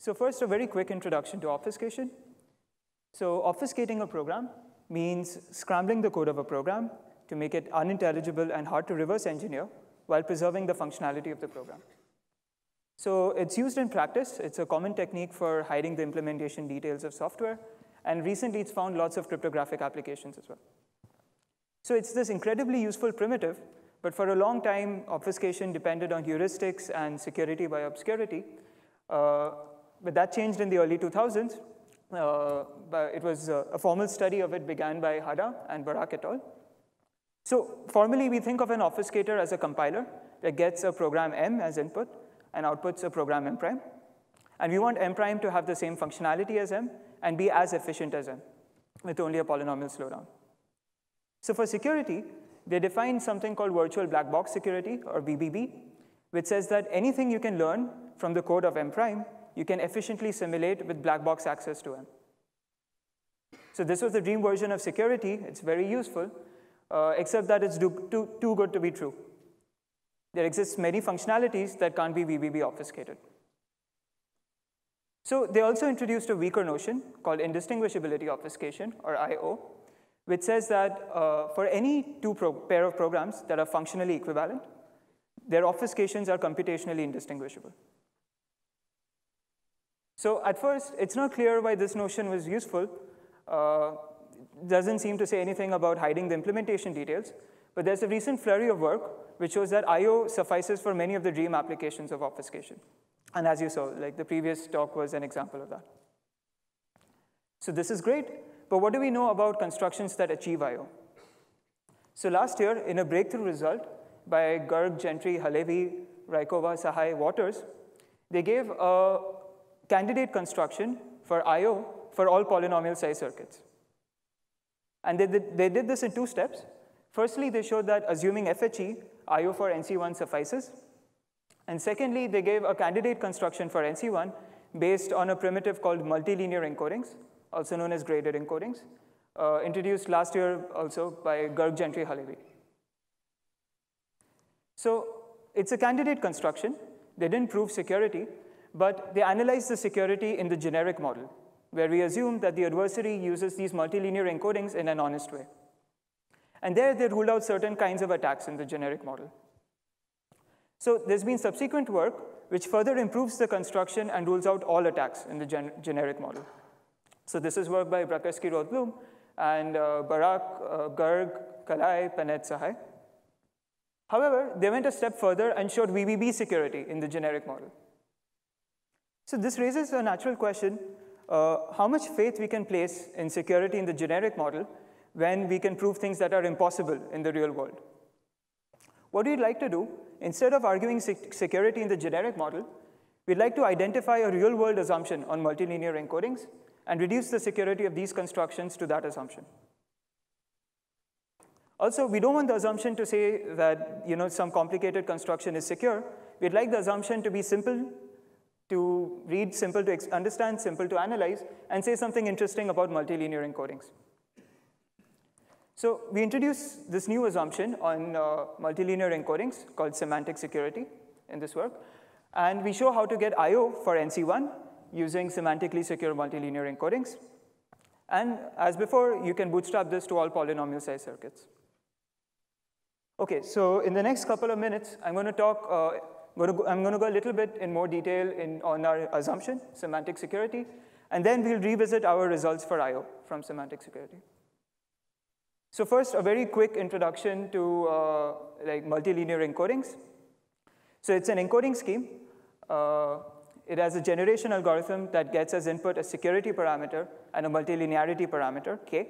So first, a very quick introduction to obfuscation. So obfuscating a program means scrambling the code of a program to make it unintelligible and hard to reverse engineer while preserving the functionality of the program. So it's used in practice. It's a common technique for hiding the implementation details of software. And recently, it's found lots of cryptographic applications as well. So it's this incredibly useful primitive. But for a long time, obfuscation depended on heuristics and security by obscurity. But that changed in the early 2000s. But it was a formal study of it began by Hada and Barak et al. So formally, we think of an obfuscator as a compiler that gets a program M as input and outputs a program M prime. And we want M prime to have the same functionality as M and be as efficient as M with only a polynomial slowdown. So for security, they define something called virtual black box security, or VBB, which says that anything you can learn from the code of M prime, you can efficiently simulate with black box access to M. So this was the dream version of security. It's very useful, except that it's too good to be true. There exists many functionalities that can't be VBB obfuscated. So they also introduced a weaker notion called Indistinguishability Obfuscation, or IO, which says that for any pair of programs that are functionally equivalent, their obfuscations are computationally indistinguishable. So at first, it's not clear why this notion was useful. Doesn't seem to say anything about hiding the implementation details. But there's a recent flurry of work which shows that IO suffices for many of the dream applications of obfuscation. And as you saw, like the previous talk was an example of that. So this is great. But what do we know about constructions that achieve IO? So last year, in a breakthrough result by Garg, Gentry, Halevi, Raikova, Sahai, Waters, they gave a candidate construction for IO for all polynomial size circuits. And they did this in 2 steps. Firstly, they showed that assuming FHE, IO for NC1 suffices. And secondly, they gave a candidate construction for NC1 based on a primitive called multilinear encodings, also known as graded encodings, introduced last year also by Garg, Gentry, Halevi. So it's a candidate construction. They didn't prove security, but they analyzed the security in the generic model, where we assume that the adversary uses these multilinear encodings in an honest way. And there, they ruled out certain kinds of attacks in the generic model. So there's been subsequent work which further improves the construction and rules out all attacks in the generic model. So this is work by Brakersky, Rothblum, and Barak, Garg, Kalai, Panet, Sahai. However, they went a step further and showed VBB security in the generic model. So this raises a natural question, how much faith we can place in security in the generic model when we can prove things that are impossible in the real world. What we'd like to do, instead of arguing security in the generic model, we'd like to identify a real-world assumption on multilinear encodings and reduce the security of these constructions to that assumption. Also, we don't want the assumption to say that some complicated construction is secure. We'd like the assumption to be simple to read, simple to understand, simple to analyze, and say something interesting about multilinear encodings. So we introduced this new assumption on multilinear encodings called semantic security in this work. And we show how to get IO for NC1 using semantically secure multilinear encodings. And as before, you can bootstrap this to all polynomial size circuits. OK, so in the next couple of minutes, I'm going to talk. I'm going to go a little bit in more detail on our assumption, semantic security. And then we'll revisit our results for IO from semantic security. So first, a very quick introduction to multilinear encodings. So it's an encoding scheme. It has a generation algorithm that gets as input a security parameter and a multilinearity parameter, K.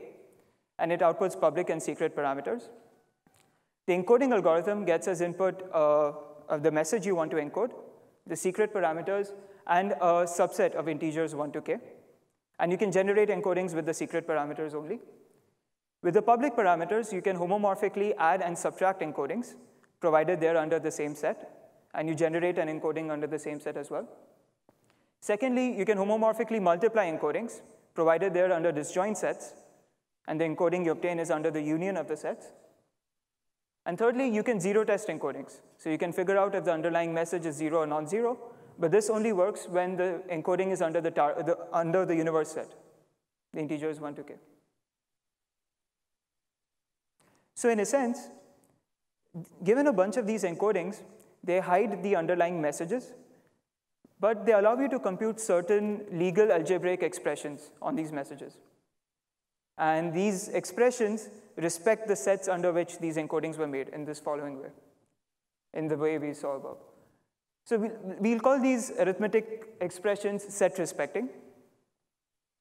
And it outputs public and secret parameters. The encoding algorithm gets as input of the message you want to encode, the secret parameters, and a subset of integers 1 to k. And you can generate encodings with the secret parameters only. With the public parameters, you can homomorphically add and subtract encodings, provided they're under the same set. And you generate an encoding under the same set as well. Secondly, you can homomorphically multiply encodings, provided they're under disjoint sets. And the encoding you obtain is under the union of the sets. And thirdly, you can zero-test encodings. So you can figure out if the underlying message is 0 or non-zero, but this only works when the encoding is under the universe set. The integer is 1 to k. So in a sense, given a bunch of these encodings, they hide the underlying messages, but they allow you to compute certain legal algebraic expressions on these messages. And these expressions respect the sets under which these encodings were made in this following way, in the way we saw above. So we'll call these arithmetic expressions set respecting.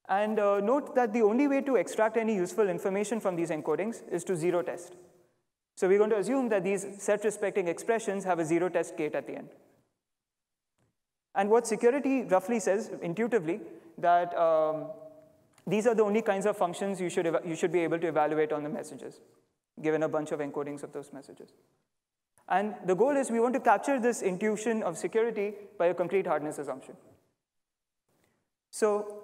And note that the only way to extract any useful information from these encodings is to zero test. So we're going to assume that these set respecting expressions have a zero test gate at the end. And what security roughly says intuitively that these are the only kinds of functions you should be able to evaluate on the messages, given a bunch of encodings of those messages. And the goal is we want to capture this intuition of security by a complete hardness assumption. So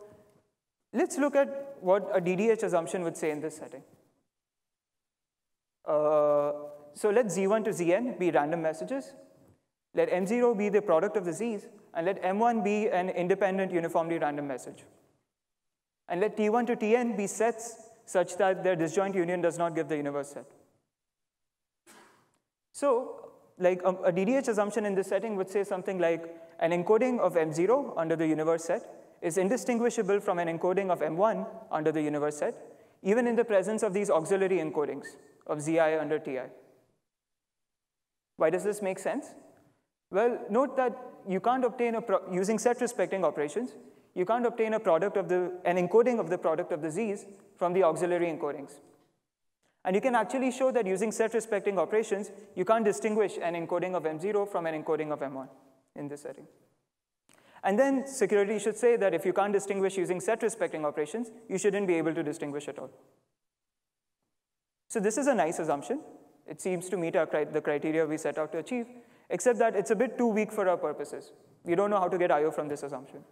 let's look at what a DDH assumption would say in this setting. So let Z1 to Zn be random messages. Let M0 be the product of the Z's, and let M1 be an independent uniformly random message. And let T1 to Tn be sets such that their disjoint union does not give the universe set. So like a DDH assumption in this setting would say something like an encoding of M0 under the universe set is indistinguishable from an encoding of M1 under the universe set, even in the presence of these auxiliary encodings of Zi under Ti. Why does this make sense? Well, note that you can't obtain using set respecting operations, you can't obtain an encoding of the product of the Z's from the auxiliary encodings. And you can actually show that using set respecting operations, you can't distinguish an encoding of M0 from an encoding of M1 in this setting. And then security should say that if you can't distinguish using set respecting operations, you shouldn't be able to distinguish at all. So this is a nice assumption. It seems to meet the criteria we set out to achieve, except that it's a bit too weak for our purposes. We don't know how to get I/O from this assumption.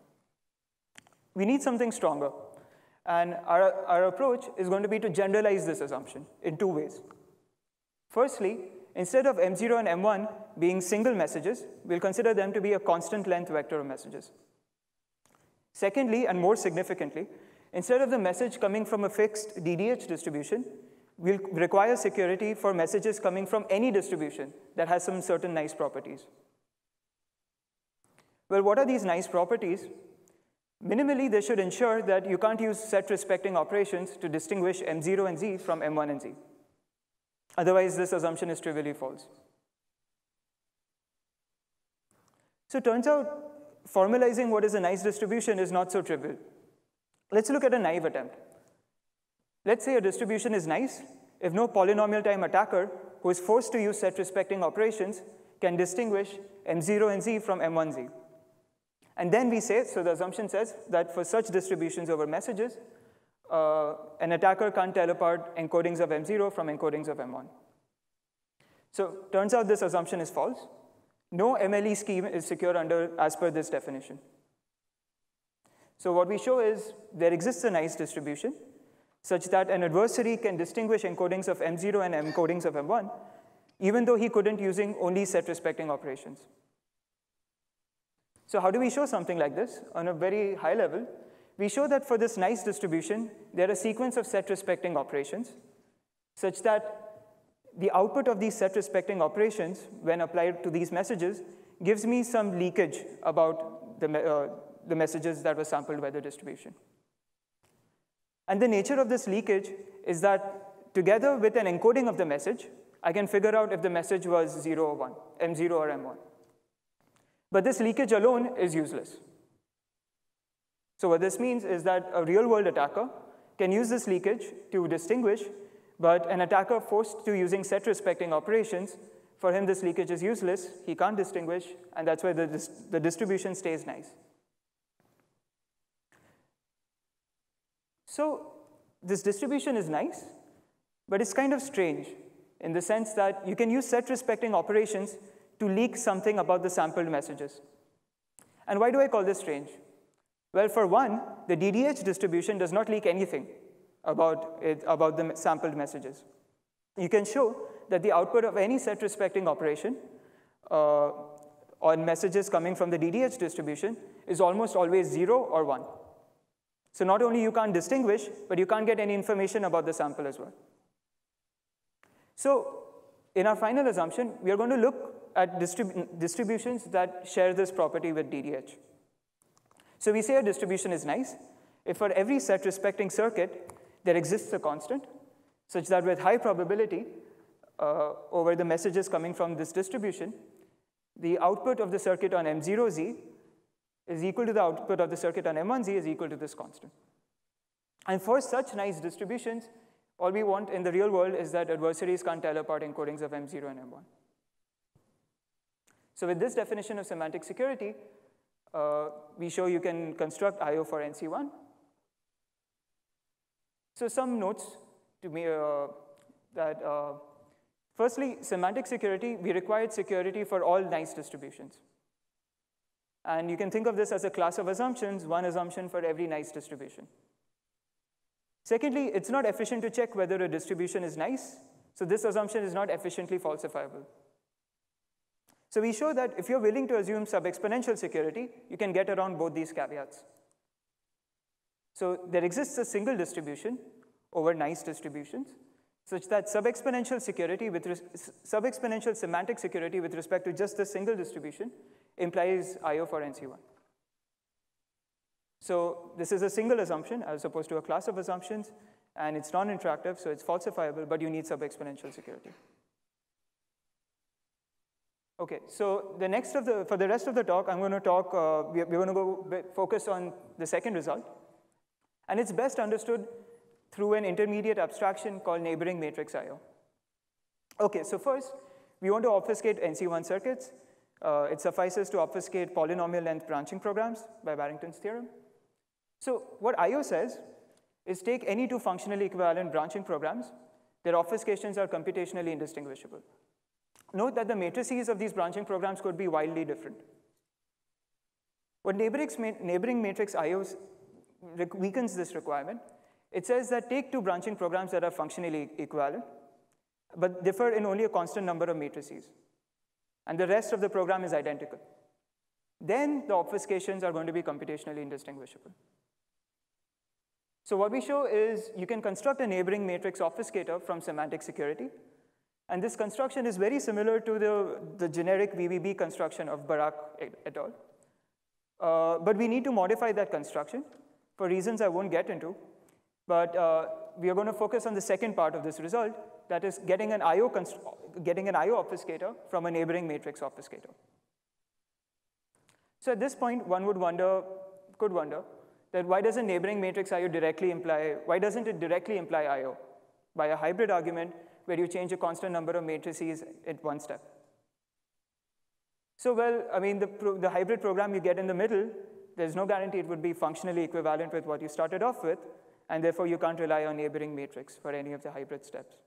We need something stronger. And our approach is going to be to generalize this assumption in two ways. Firstly, instead of M0 and M1 being single messages, we'll consider them to be a constant length vector of messages. Secondly, and more significantly, instead of the message coming from a fixed DDH distribution, we'll require security for messages coming from any distribution that has some certain nice properties. Well, what are these nice properties? Minimally, they should ensure that you can't use set respecting operations to distinguish M0 and Z from M1 and Z. Otherwise, this assumption is trivially false. So it turns out formalizing what is a nice distribution is not so trivial. Let's look at a naive attempt. Let's say a distribution is nice if no polynomial time attacker who is forced to use set respecting operations can distinguish M0 and Z from M1Z. And then we say, so the assumption says that for such distributions over messages, an attacker can't tell apart encodings of M0 from encodings of M1. So turns out this assumption is false. No MLE scheme is secure as per this definition. So what we show is there exists a nice distribution such that an adversary can distinguish encodings of M0 and encodings of M1, even though he couldn't using only set respecting operations. So how do we show something like this? On a very high level, we show that for this nice distribution, there are a sequence of set respecting operations such that the output of these set respecting operations, when applied to these messages, gives me some leakage about the messages that were sampled by the distribution. And the nature of this leakage is that together with an encoding of the message, I can figure out if the message was 0 or 1, M0 or M1. But this leakage alone is useless. So what this means is that a real-world attacker can use this leakage to distinguish, but an attacker forced to using set-respecting operations, for him this leakage is useless, he can't distinguish, and that's why the distribution stays nice. So this distribution is nice, but it's kind of strange in the sense that you can use set-respecting operations to leak something about the sampled messages. And why do I call this strange? Well, for one, the DDH distribution does not leak anything about the sampled messages. You can show that the output of any set-respecting operation on messages coming from the DDH distribution is almost always 0 or 1. So not only you can't distinguish, but you can't get any information about the sample as well. So in our final assumption, we are going to look at distributions that share this property with DDH. So we say a distribution is nice if for every set respecting circuit, there exists a constant, such that with high probability over the messages coming from this distribution, the output of the circuit on M0Z is equal to the output of the circuit on M1Z is equal to this constant. And for such nice distributions, all we want in the real world is that adversaries can't tell apart encodings of M0 and M1. So with this definition of semantic security, we show you can construct I/O for NC1. So some notes to me that firstly, semantic security, we required security for all nice distributions. And you can think of this as a class of assumptions, one assumption for every nice distribution. Secondly, it's not efficient to check whether a distribution is nice, so this assumption is not efficiently falsifiable. So we show that if you're willing to assume sub-exponential security, you can get around both these caveats. So there exists a single distribution over nice distributions, such that sub-exponential semantic security with respect to just a single distribution implies I/O for NC1. So this is a single assumption as opposed to a class of assumptions, and it's non-interactive, so it's falsifiable, but you need sub-exponential security. Okay, so for the rest of the talk, I'm going to talk, we're going to focus on the second result. And it's best understood through an intermediate abstraction called neighboring matrix I/O. Okay, so first, we want to obfuscate NC1 circuits. It suffices to obfuscate polynomial length branching programs by Barrington's theorem. So what I/O says is take any two functionally equivalent branching programs. Their obfuscations are computationally indistinguishable. Note that the matrices of these branching programs could be wildly different. What neighboring matrix I/O weakens this requirement. It says that take two branching programs that are functionally equivalent, but differ in only a constant number of matrices. And the rest of the program is identical. Then the obfuscations are going to be computationally indistinguishable. So what we show is you can construct a neighboring matrix obfuscator from semantic security. And this construction is very similar to the generic VBB construction of Barak et al. But we need to modify that construction for reasons I won't get into. But we are going to focus on the second part of this result, that is getting an I/O obfuscator from a neighboring matrix obfuscator. So at this point, one could wonder that why doesn't neighboring matrix I/O why doesn't it directly imply I/O by a hybrid argument where you change a constant number of matrices at one step? So well, I mean, the hybrid program you get in the middle, there's no guarantee it would be functionally equivalent with what you started off with, and therefore you can't rely on neighboring matrix for any of the hybrid steps.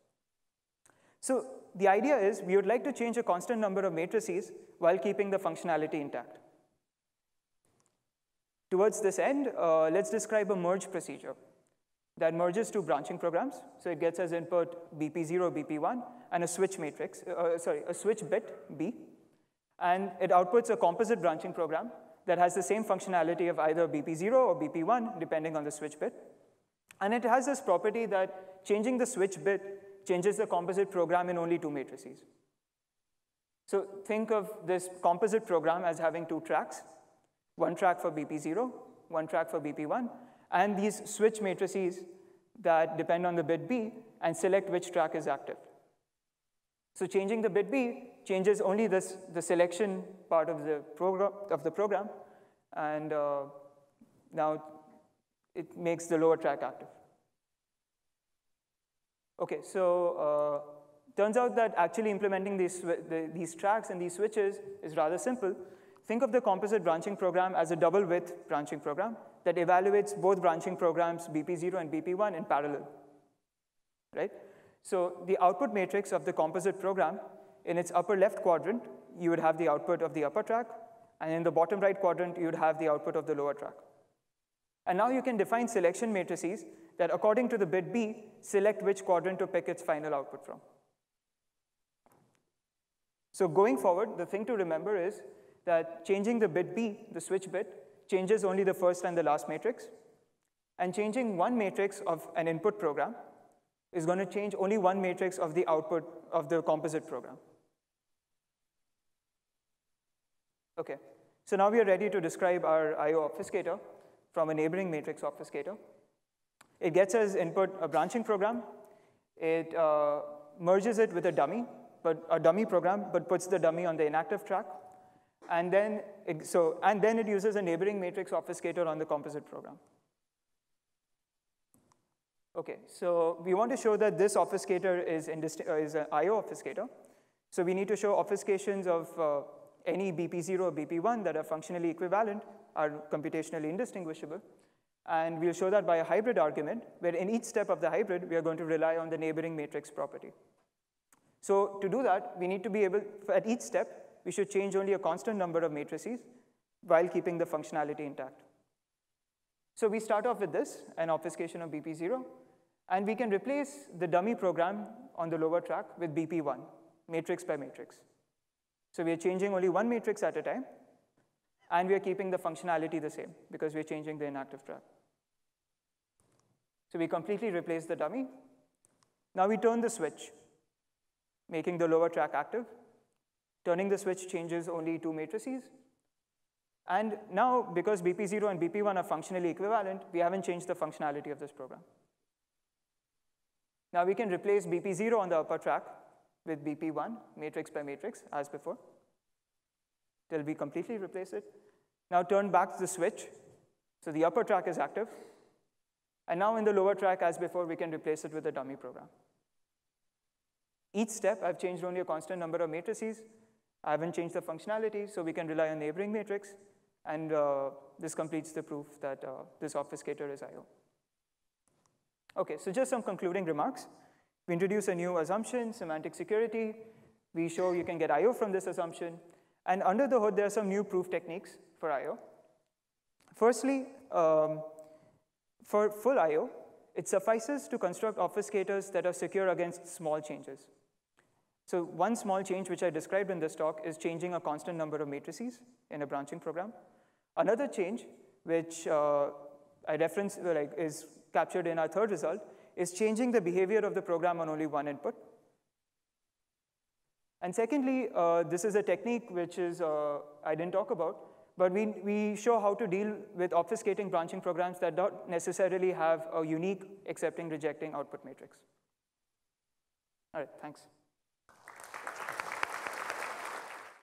So the idea is we would like to change a constant number of matrices while keeping the functionality intact. Towards this end, let's describe a merge procedure that merges two branching programs. So it gets as input BP0, BP1, and a switch matrix, a switch bit B. And it outputs a composite branching program that has the same functionality of either BP0 or BP1, depending on the switch bit. And it has this property that changing the switch bit changes the composite program in only two matrices. So think of this composite program as having two tracks, one track for BP0, one track for BP1, and these switch matrices that depend on the bit B and select which track is active. So changing the bit B changes only the selection part of the program, and now it makes the lower track active. Okay, so turns out that actually implementing these tracks and these switches is rather simple. Think of the composite branching program as a double width branching program that evaluates both branching programs, BP0 and BP1, in parallel, right? So the output matrix of the composite program, in its upper left quadrant, you would have the output of the upper track, and in the bottom right quadrant, you would have the output of the lower track. And now you can define selection matrices that, according to the bit B, select which quadrant to pick its final output from. So going forward, the thing to remember is that changing the bit B, the switch bit, changes only the first and the last matrix. And changing one matrix of an input program is going to change only one matrix of the output of the composite program. OK, so now we are ready to describe our I/O obfuscator from a neighboring matrix obfuscator. It gets as input a branching program. It merges it with a dummy program, but puts the dummy on the inactive track. And then it uses a neighboring matrix obfuscator on the composite program. OK, so we want to show that this obfuscator is an I/O obfuscator. So we need to show obfuscations of any BP0 or BP1 that are functionally equivalent are computationally indistinguishable. And we'll show that by a hybrid argument, where in each step of the hybrid, we are going to rely on the neighboring matrix property. So to do that, we need to be able, at each step, we should change only a constant number of matrices while keeping the functionality intact. So we start off with this, an obfuscation of BP0. And we can replace the dummy program on the lower track with BP1, matrix by matrix. So we are changing only one matrix at a time. And we are keeping the functionality the same, because we're changing the inactive track. So we completely replace the dummy. Now we turn the switch, making the lower track active. Turning the switch changes only two matrices. And now, because BP0 and BP1 are functionally equivalent, we haven't changed the functionality of this program. Now we can replace BP0 on the upper track with BP1, matrix by matrix, as before, till we completely replace it. Now turn back the switch, so the upper track is active. And now in the lower track, as before, we can replace it with a dummy program. Each step, I've changed only a constant number of matrices. I haven't changed the functionality, so we can rely on neighboring matrix. And this completes the proof that this obfuscator is I/O. OK, so just some concluding remarks. We introduce a new assumption, semantic security. We show you can get I/O from this assumption. And under the hood, there are some new proof techniques for I/O. Firstly, for full I/O, it suffices to construct obfuscators that are secure against small changes. So one small change, which I described in this talk, is changing a constant number of matrices in a branching program. Another change, which I reference, is captured in our third result, is changing the behavior of the program on only one input. And secondly, this is a technique which is I didn't talk about, but we show how to deal with obfuscating branching programs that don't necessarily have a unique accepting, rejecting output matrix. All right, thanks.